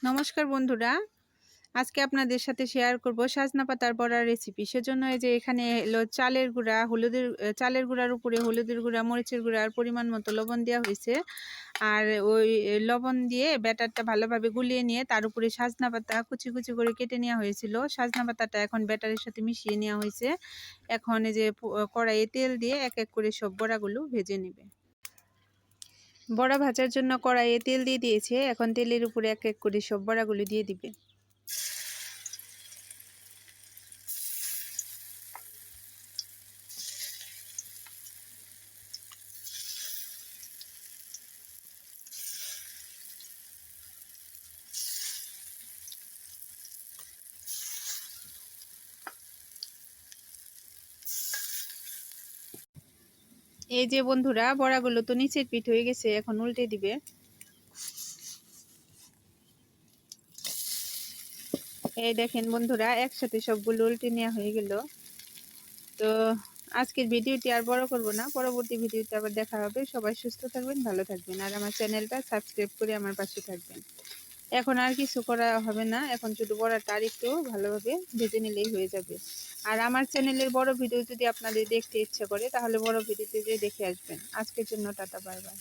নমস্কার বন্ধুরা, আজকে আপনাদের সাথে শেয়ার করব সাজনা পাতার বড়ার রেসিপি। সেজন্য এই যে এখানে এলো চালের গুঁড়া, চালের গুঁড়ার উপরে হলুদের গুঁড়া, মরিচের গুঁড়া আর পরিমাণ মতো লবণ দেওয়া হয়েছে। আর ওই লবণ দিয়ে ব্যাটারটা ভালোভাবে গুলিয়ে নিয়ে তার উপরে সাজনা পাতা কুচি কুচি করে কেটে নেওয়া হয়েছিল। সাজনা পাতাটা এখন ব্যাটারের সাথে মিশিয়ে নেওয়া হয়েছে। এখন এই যে কড়াইয়ে তেল দিয়ে এক এক করে সব বড়াগুলো ভেজে নেবে। বড়া ভাজার জন্য কড়াইয়ে তেল দিয়ে দিয়েছে। এখন তেলের উপরে এক এক করে সব বড়াগুলো দিয়ে দিবে। এই যে বন্ধুরা, বড়াগুলো তো নিচের পিঠ হয়ে গেছে, এখন উল্টে দিবে। এই দেখেন বন্ধুরা, একসাথে সবগুলো উল্টে নেওয়া হয়ে গেল। তো আজকের ভিডিওটি আর বড় করব না, পরবর্তী ভিডিওতে আবার দেখা হবে। সবাই সুস্থ থাকবেন, ভালো থাকবেন, আর আমার চ্যানেলটা সাবস্ক্রাইব করে আমার পাশে থাকবেন। এখন আর কিছু করা হবে না, এখন শুধু বড়াটা আর একটু ভালোভাবে ভেজে নিলেই হয়ে যাবে। আর আমার চ্যানেলের বড় ভিডিও যদি আপনাদের দেখতে ইচ্ছা করে তাহলে বড় ভিডিওতে যেয়ে দেখে আসবেন। আজকের জন্য টাটা, বাই বাই।